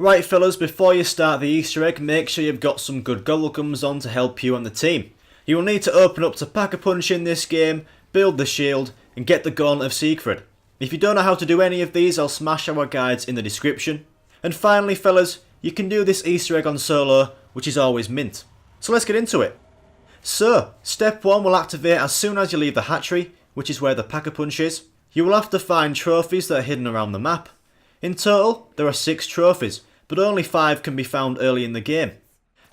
Right fellas, before you start the Easter egg, make sure you've got some good gobblegums on to help you and the team. You will need to open up to Pack-a-Punch in this game, build the shield, and get the Gauntlet of Siegfried. If you don't know how to do any of these, I'll smash our guides in the description. And finally fellas, you can do this Easter egg on solo, which is always mint. So let's get into it. So, step 1 will activate as soon as you leave the hatchery, which is where the Pack-a-Punch is. You will have to find trophies that are hidden around the map. In total, there are 6 trophies, but only 5 can be found early in the game.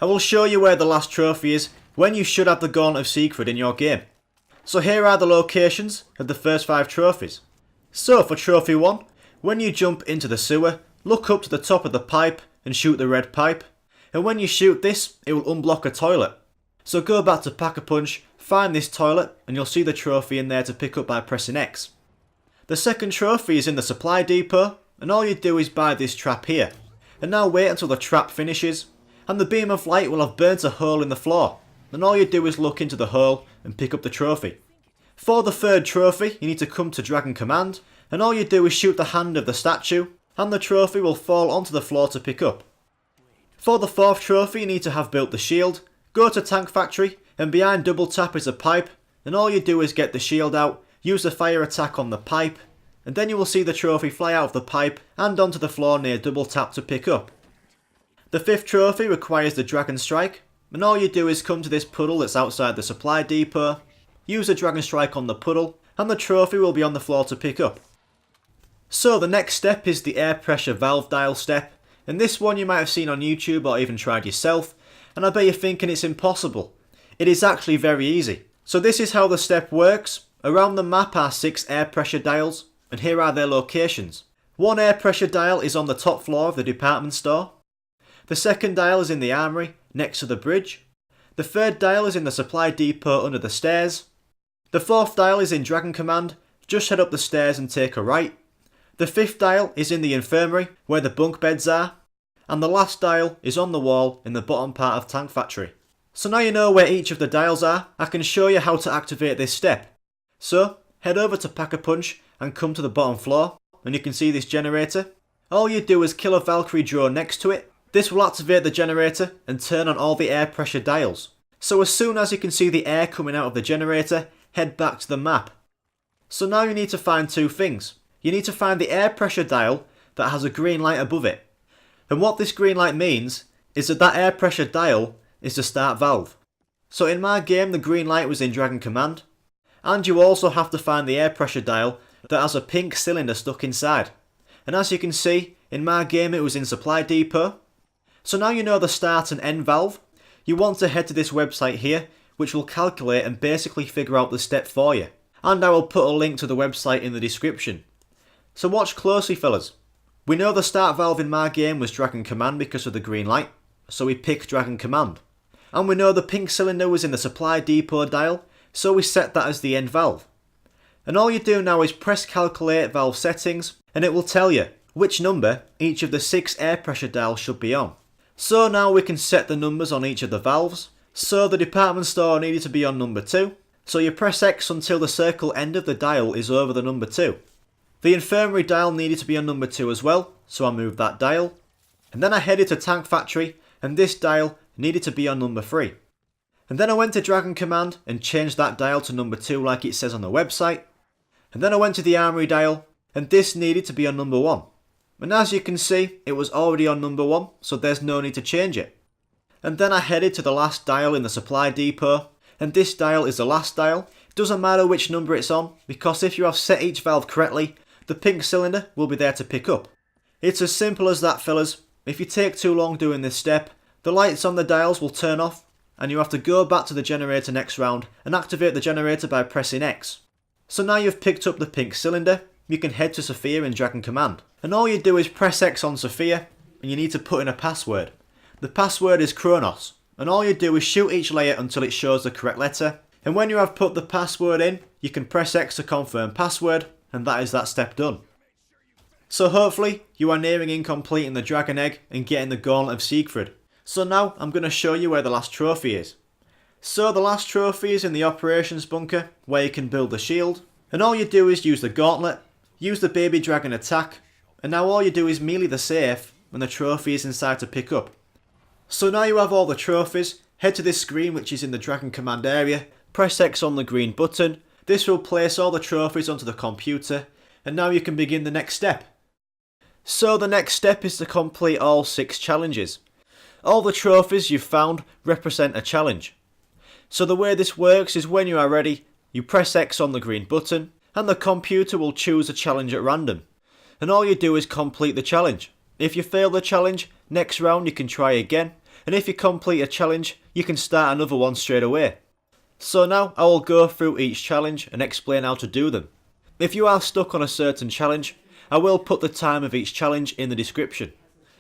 I will show you where the last trophy is when you should have the Gauntlet of Siegfried in your game. So here are the locations of the first 5 trophies. So for trophy 1, when you jump into the sewer, look up to the top of the pipe and shoot the red pipe. And when you shoot this, it will unblock a toilet. So go back to Pack-a-Punch, find this toilet, and you'll see the trophy in there to pick up by pressing X. The second trophy is in the supply depot, and all you do is buy this trap here. And now wait until the trap finishes, and the beam of light will have burnt a hole in the floor. And all you do is look into the hole and pick up the trophy. For the third trophy, you need to come to Dragon Command, and all you do is shoot the hand of the statue, and the trophy will fall onto the floor to pick up. For the fourth trophy, you need to have built the shield, go to Tank Factory, and behind double tap is a pipe, and all you do is get the shield out, use the fire attack on the pipe, and then you will see the trophy fly out of the pipe and onto the floor near double tap to pick up. The fifth trophy requires the Dragon Strike, and all you do is come to this puddle that's outside the supply depot, use the Dragon Strike on the puddle, and the trophy will be on the floor to pick up. So the next step is the air pressure valve dial step, and this one you might have seen on YouTube or even tried yourself, and I bet you're thinking it's impossible. It is actually very easy. So this is how the step works. Around the map are 6 air pressure dials, and here are their locations. One air pressure dial is on the top floor of the department store. The second dial is in the armory, next to the bridge. The third dial is in the supply depot under the stairs. The fourth dial is in Dragon Command, just head up the stairs and take a right. The fifth dial is in the infirmary, where the bunk beds are. And the last dial is on the wall in the bottom part of Tank Factory. So now you know where each of the dials are, I can show you how to activate this step. So, head over to Pack-a-Punch and come to the bottom floor, and you can see this generator. All you do is kill a Valkyrie drone next to it. This will activate the generator and turn on all the air pressure dials. So as soon as you can see the air coming out of the generator, head back to the map. So now you need to find 2 things. You need to find the air pressure dial that has a green light above it. And what this green light means is that air pressure dial is the start valve. So in my game the green light was in Dragon Command. And you also have to find the air pressure dial that has a pink cylinder stuck inside. And as you can see, in my game it was in Supply Depot. So now you know the start and end valve. You want to head to this website here, which will calculate and basically figure out the step for you. And I will put a link to the website in the description. So watch closely fellas. We know the start valve in my game was Dragon Command because of the green light, so we pick Dragon Command. And we know the pink cylinder was in the Supply Depot dial, so we set that as the end valve. And all you do now is press calculate valve settings, and it will tell you which number each of the 6 air pressure dials should be on. So now we can set the numbers on each of the valves. So the department store needed to be on number 2, so you press X until the circle end of the dial is over the number 2. The infirmary dial needed to be on number 2 as well, so I moved that dial. And then I headed to Tank Factory, and this dial needed to be on number 3. And then I went to Dragon Command and changed that dial to number 2 like it says on the website. And then I went to the armory dial, and this needed to be on number 1. And as you can see, it was already on number 1, so there's no need to change it. And then I headed to the last dial in the supply depot, and this dial is the last dial. Doesn't matter which number it's on, because if you have set each valve correctly, the pink cylinder will be there to pick up. It's as simple as that fellas. If you take too long doing this step, the lights on the dials will turn off, and you have to go back to the generator next round and activate the generator by pressing X. So now you've picked up the pink cylinder, you can head to Sophia in Dragon Command. And all you do is press X on Sophia, and you need to put in a password. The password is Kronos, and all you do is shoot each layer until it shows the correct letter. And when you have put the password in, you can press X to confirm password, and that is that step done. So hopefully, you are nearing in completing the Dragon Egg and getting the Gauntlet of Siegfried. So now, I'm going to show you where the last trophy is. So the last trophy is in the operations bunker, where you can build the shield. And all you do is use the gauntlet, use the baby dragon attack, and now all you do is melee the safe and the trophy is inside to pick up. So now you have all the trophies, head to this screen which is in the Dragon Command area, press X on the green button, this will place all the trophies onto the computer, and now you can begin the next step. So the next step is to complete all 6 challenges. All the trophies you've found represent a challenge. So the way this works is when you are ready, you press X on the green button, and the computer will choose a challenge at random. And all you do is complete the challenge. If you fail the challenge, next round you can try again, and if you complete a challenge, you can start another one straight away. So now I will go through each challenge and explain how to do them. If you are stuck on a certain challenge, I will put the time of each challenge in the description.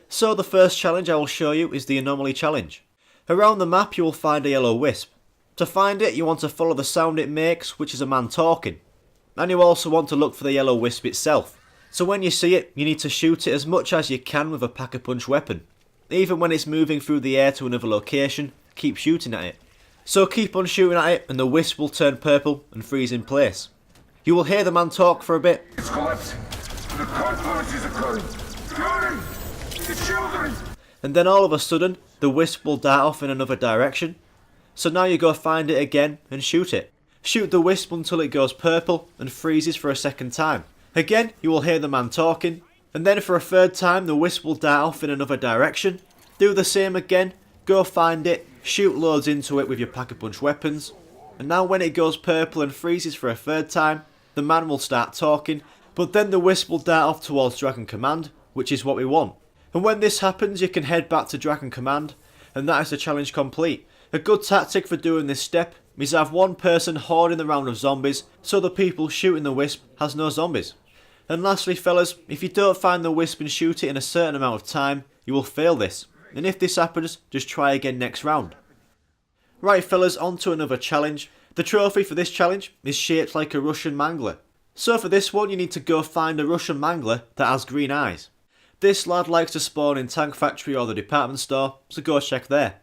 So the first challenge I will show you is the Anomaly challenge. Around the map you will find a yellow wisp. To find it you want to follow the sound it makes, which is a man talking. And you also want to look for the yellow wisp itself. So when you see it, you need to shoot it as much as you can with a pack-a-punch weapon. Even when it's moving through the air to another location, keep shooting at it. So keep on shooting at it and the wisp will turn purple and freeze in place. You will hear the man talk for a bit. It's collapsed. The confluence is occurring. Flooding. The children. And then all of a sudden, the wisp will dart off in another direction. So now you go find it again and shoot it. Shoot the wisp until it goes purple and freezes for a second time. Again, you will hear the man talking, and then for a third time the wisp will dart off in another direction. Do the same again, go find it, shoot loads into it with your pack-a-punch weapons, and now when it goes purple and freezes for a third time, the man will start talking, but then the wisp will dart off towards Dragon Command, which is what we want. And when this happens you can head back to Dragon Command, and that is the challenge complete. A good tactic for doing this step is to have one person hoarding the round of zombies, so the people shooting the wisp has no zombies. And lastly fellas, if you don't find the wisp and shoot it in a certain amount of time, you will fail this. And if this happens, just try again next round. Right fellas, on to another challenge. The trophy for this challenge is shaped like a Russian mangler. So for this one you need to go find a Russian mangler that has green eyes. This lad likes to spawn in Tank Factory or the department store, so go check there.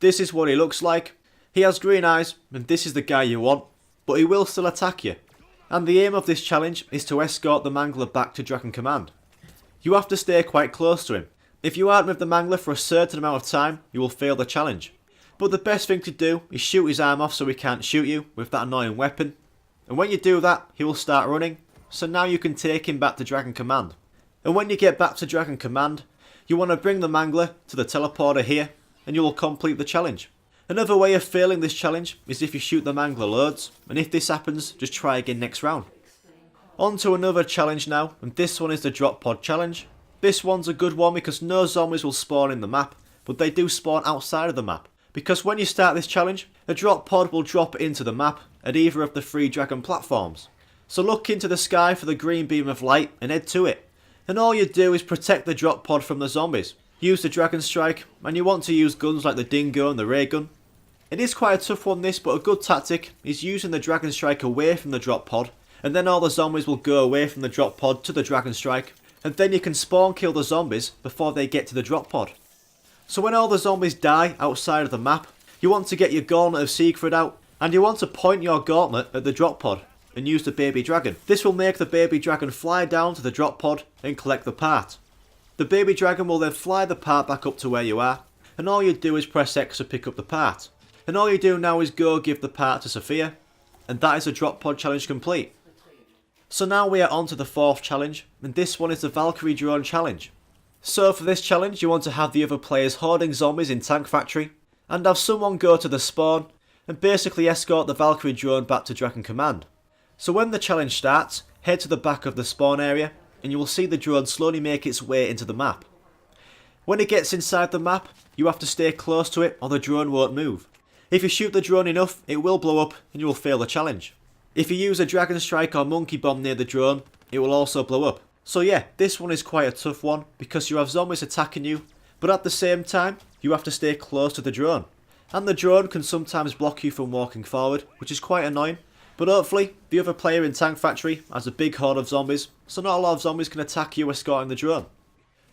This is what he looks like. He has green eyes, and this is the guy you want, but he will still attack you. And the aim of this challenge is to escort the Mangler back to Dragon Command. You have to stay quite close to him. If you aren't with the Mangler for a certain amount of time, you will fail the challenge. But the best thing to do is shoot his arm off so he can't shoot you with that annoying weapon. And when you do that, he will start running, so now you can take him back to Dragon Command. And when you get back to Dragon Command, you want to bring the Mangler to the teleporter here, and you will complete the challenge. Another way of failing this challenge is if you shoot the Mangler loads, and if this happens, just try again next round. On to another challenge now, and this one is the drop pod challenge. This one's a good one because no zombies will spawn in the map, but they do spawn outside of the map. Because when you start this challenge, a drop pod will drop into the map at either of the 3 dragon platforms. So look into the sky for the green beam of light and head to it. And all you do is protect the drop pod from the zombies. Use the Dragon Strike, and you want to use guns like the Dingo and the Ray Gun. It is quite a tough one this, but a good tactic is using the Dragon Strike away from the drop pod, and then all the zombies will go away from the drop pod to the Dragon Strike, and then you can spawn kill the zombies before they get to the drop pod. So when all the zombies die outside of the map, you want to get your Gauntlet of Siegfried out, and you want to point your gauntlet at the drop pod and use the baby dragon. This will make the baby dragon fly down to the drop pod and collect the part. The baby dragon will then fly the part back up to where you are, and all you do is press X to pick up the part. And all you do now is go give the part to Sophia, and that is the drop pod challenge complete. So now we are on to the 4th challenge, and this one is the Valkyrie drone challenge. So for this challenge you want to have the other players hoarding zombies in Tank Factory, and have someone go to the spawn, and basically escort the Valkyrie drone back to Dragon Command. So when the challenge starts, head to the back of the spawn area, and you will see the drone slowly make its way into the map. When it gets inside the map, you have to stay close to it or the drone won't move. If you shoot the drone enough, it will blow up and you will fail the challenge. If you use a Dragon Strike or Monkey Bomb near the drone, it will also blow up. So yeah, this one is quite a tough one because you have zombies attacking you, but at the same time, you have to stay close to the drone. And the drone can sometimes block you from walking forward, which is quite annoying. But hopefully, the other player in Tank Factory has a big horde of zombies, so not a lot of zombies can attack you escorting the drone.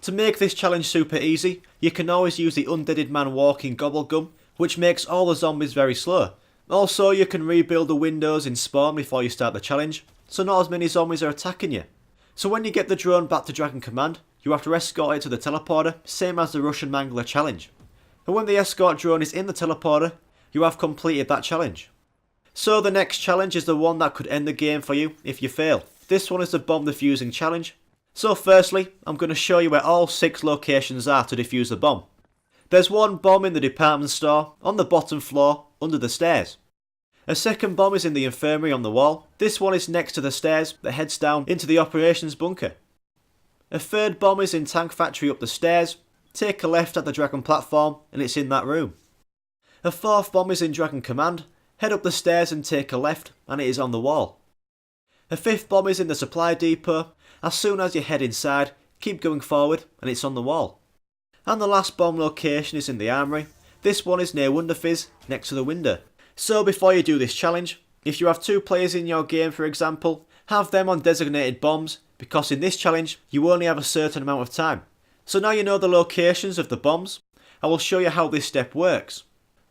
To make this challenge super easy, you can always use the Undeaded Man Walking Gobblegum, which makes all the zombies very slow. Also, you can rebuild the windows in spawn before you start the challenge, so not as many zombies are attacking you. So when you get the drone back to Dragon Command, you have to escort it to the teleporter, same as the Russian Mangler challenge. And when the escort drone is in the teleporter, you have completed that challenge. So the next challenge is the one that could end the game for you if you fail. This one is the bomb defusing challenge. So firstly, I'm going to show you where all 6 locations are to defuse the bomb. There's one bomb in the department store, on the bottom floor, under the stairs. A second bomb is in the infirmary on the wall. This one is next to the stairs that heads down into the operations bunker. A third bomb is in Tank Factory up the stairs. Take a left at the Dragon platform and it's in that room. A fourth bomb is in Dragon Command. Head up the stairs and take a left and it is on the wall. A fifth bomb is in the supply depot. As soon as you head inside, keep going forward and it's on the wall. And the last bomb location is in the armory. This one is near Wonderfizz, next to the window. So before you do this challenge, if you have 2 players in your game for example, have them on designated bombs, because in this challenge you only have a certain amount of time. So now you know the locations of the bombs, I will show you how this step works.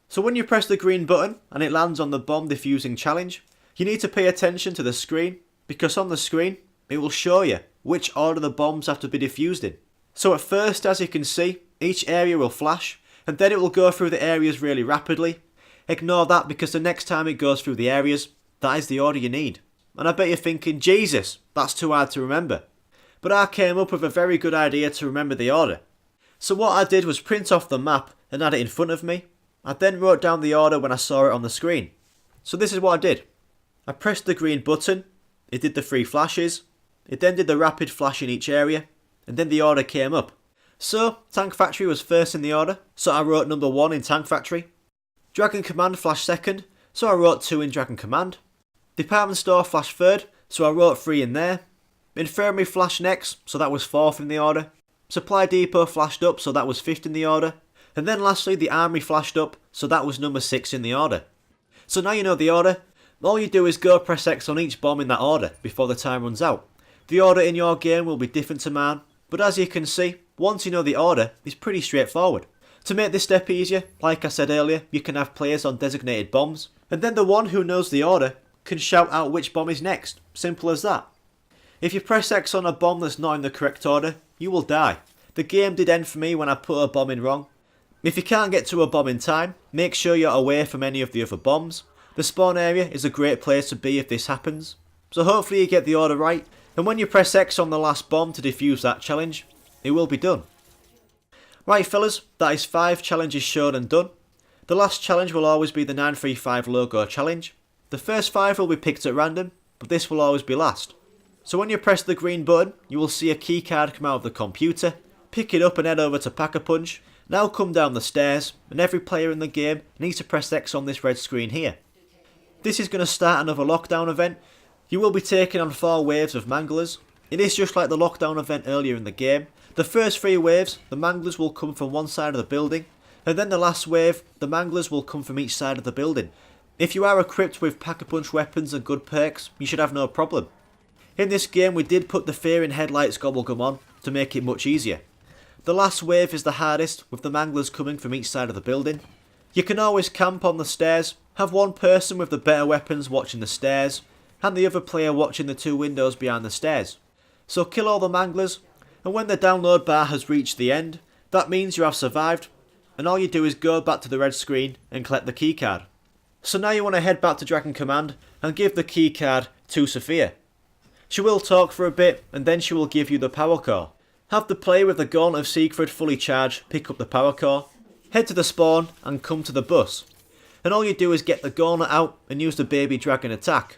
So when you press the green button and it lands on the bomb defusing challenge, you need to pay attention to the screen, because on the screen it will show you which order the bombs have to be defused in. So at first, as you can see, each area will flash, and then it will go through the areas really rapidly. Ignore that because the next time it goes through the areas, that is the order you need. And I bet you're thinking, Jesus, that's too hard to remember. But I came up with a very good idea to remember the order. So what I did was print off the map and add it in front of me. I then wrote down the order when I saw it on the screen. So this is what I did. I pressed the green button, it did the 3 flashes, it then did the rapid flash in each area, and then the order came up. So, Tank Factory was first in the order, so I wrote number 1 in Tank Factory. Dragon Command flashed second, so I wrote 2 in Dragon Command. Department Store flashed third, so I wrote 3 in there. Infirmary flashed next, so that was 4th in the order. Supply Depot flashed up, so that was 5th in the order. And then lastly, the Armory flashed up, so that was number 6 in the order. So now you know the order. All you do is go press X on each bomb in that order before the time runs out. The order in your game will be different to mine, but as you can see, once you know the order, it's pretty straightforward. To make this step easier, like I said earlier, you can have players on designated bombs, and then the one who knows the order can shout out which bomb is next. Simple as that. If you press X on a bomb that's not in the correct order, you will die. The game did end for me when I put a bomb in wrong. If you can't get to a bomb in time, make sure you're away from any of the other bombs. The spawn area is a great place to be if this happens. So hopefully you get the order right, and when you press X on the last bomb to defuse that challenge, it will be done. Right fellas, that is 5 challenges shown and done. The last challenge will always be the 935 logo challenge. The first 5 will be picked at random, but this will always be last. So when you press the green button, you will see a keycard come out of the computer. Pick it up and head over to Pack-a-Punch. Now come down the stairs, and every player in the game needs to press X on this red screen here. This is going to start another lockdown event. You will be taken on 4 waves of manglers. It is just like the lockdown event earlier in the game. The first 3 waves, the manglers will come from one side of the building, and then the last wave, the manglers will come from each side of the building. If you are equipped with Pack-a-Punch weapons and good perks, you should have no problem. In this game we did put the Fear in Headlights Gobblegum on to make it much easier. The last wave is the hardest, with the manglers coming from each side of the building. You can always camp on the stairs, have one person with the better weapons watching the stairs, and the other player watching the 2 windows behind the stairs. So kill all the manglers, and when the download bar has reached the end, that means you have survived, and all you do is go back to the red screen and collect the keycard. So now you want to head back to Dragon Command and give the keycard to Sophia. She will talk for a bit, and then she will give you the power core. Have the player with the Gauntlet of Siegfried fully charged pick up the power core, head to the spawn and come to the bus. And all you do is get the Gauntlet out and use the baby dragon attack.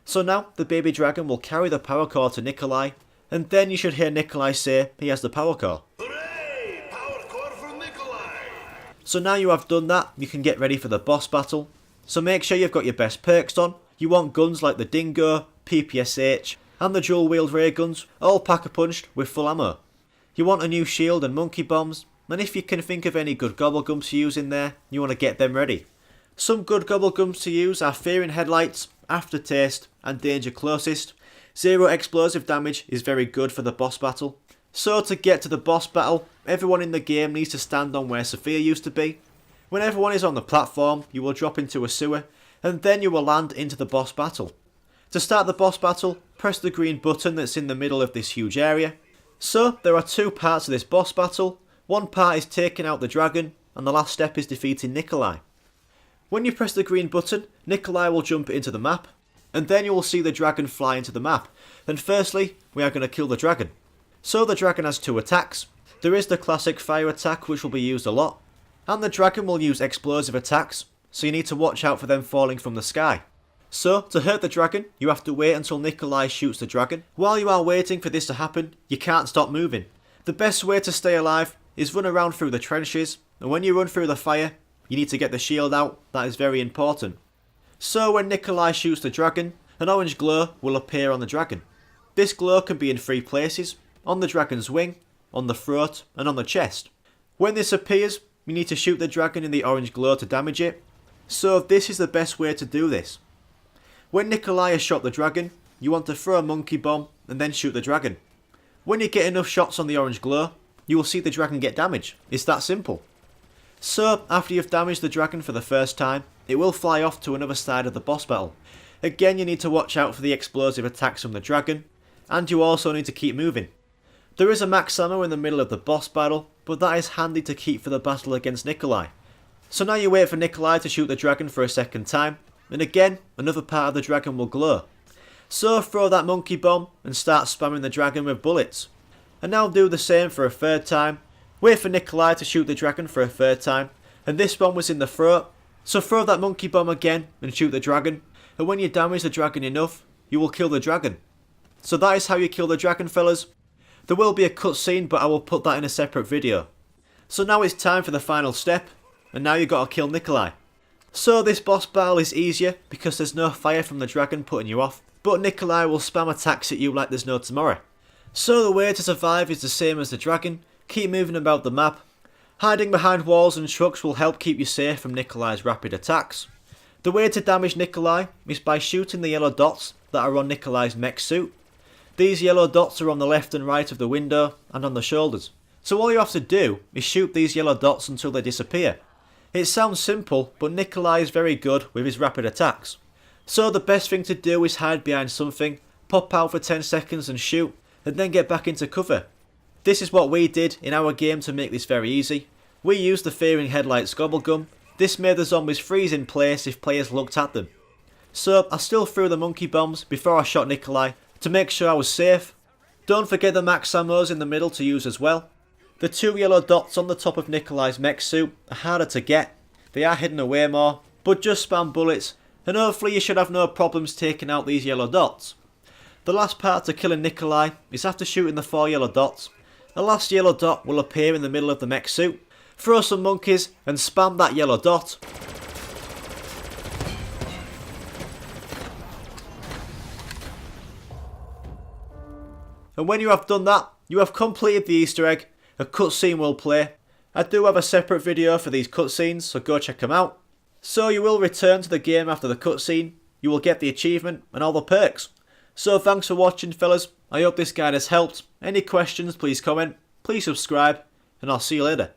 So now the baby dragon will carry the power core to Nikoli, and then you should hear Nikoli say he has the power core. Hooray! Power core for Nikoli! So now you have done that, you can get ready for the boss battle. So make sure you've got your best perks on. You want guns like the Dingo, PPSH, and the dual wield ray guns, all pack-a-punched with full ammo. You want a new shield and monkey bombs, and if you can think of any good gobblegums to use in there, you want to get them ready. Some good gobblegums to use are Fear in Headlights, Aftertaste, and Danger Closest. 0 explosive damage is very good for the boss battle. So to get to the boss battle, everyone in the game needs to stand on where Sophia used to be. When everyone is on the platform, you will drop into a sewer, and then you will land into the boss battle. To start the boss battle, press the green button that's in the middle of this huge area. So there are two parts of this boss battle. One part is taking out the dragon, and the last step is defeating Nikoli. When you press the green button, Nikoli will jump into the map, and then you will see the dragon fly into the map. Then firstly, we are going to kill the dragon. So the dragon has two attacks. There is the classic fire attack, which will be used a lot, and the dragon will use explosive attacks, so you need to watch out for them falling from the sky. So, to hurt the dragon, you have to wait until Nikoli shoots the dragon. While you are waiting for this to happen, you can't stop moving. The best way to stay alive is run around through the trenches, and when you run through the fire, you need to get the shield out. That is very important. So when Nikoli shoots the dragon, an orange glow will appear on the dragon. This glow can be in three places: on the dragon's wing, on the throat, and on the chest. When this appears, you need to shoot the dragon in the orange glow to damage it. So this is the best way to do this. When Nikoli has shot the dragon, you want to throw a monkey bomb and then shoot the dragon. When you get enough shots on the orange glow, you will see the dragon get damage. It's that simple. So after you've damaged the dragon for the first time, it will fly off to another side of the boss battle. Again, you need to watch out for the explosive attacks from the dragon, and you also need to keep moving. There is a max ammo in the middle of the boss battle, but that is handy to keep for the battle against Nikoli. So now you wait for Nikoli to shoot the dragon for a second time, and again, another part of the dragon will glow. So throw that monkey bomb and start spamming the dragon with bullets. And now do the same for a third time. Wait for Nikoli to shoot the dragon for a third time, and this one was in the throat. So throw that monkey bomb again and shoot the dragon, and when you damage the dragon enough, you will kill the dragon. So that is how you kill the dragon, fellas. There will be a cutscene, but I will put that in a separate video. So now it's time for the final step, and now you gotta kill Nikoli. So this boss battle is easier because there's no fire from the dragon putting you off, but Nikoli will spam attacks at you like there's no tomorrow. So the way to survive is the same as the dragon: keep moving about the map. Hiding behind walls and trucks will help keep you safe from Nikoli's rapid attacks. The way to damage Nikoli is by shooting the yellow dots that are on Nikoli's mech suit. These yellow dots are on the left and right of the window and on the shoulders. So all you have to do is shoot these yellow dots until they disappear. It sounds simple, but Nikoli is very good with his rapid attacks. So the best thing to do is hide behind something, pop out for 10 seconds and shoot, and then get back into cover. This is what we did in our game to make this very easy. We used the Fearing Headlights Gobblegum. This made the zombies freeze in place if players looked at them. So I still threw the monkey bombs before I shot Nikoli to make sure I was safe. Don't forget the max ammos in the middle to use as well. The two yellow dots on the top of Nikoli's mech suit are harder to get. They are hidden away more, but just spam bullets and hopefully you should have no problems taking out these yellow dots. The last part to killing Nikoli is after shooting the 4 yellow dots. The last yellow dot will appear in the middle of the mech suit. Throw some monkeys and spam that yellow dot. And when you have done that, you have completed the Easter egg. A cutscene will play. I do have a separate video for these cutscenes, so go check them out. So you will return to the game after the cutscene. You will get the achievement and all the perks. So thanks for watching, fellas. I hope this guide has helped. Any questions, please comment, please subscribe, and I'll see you later.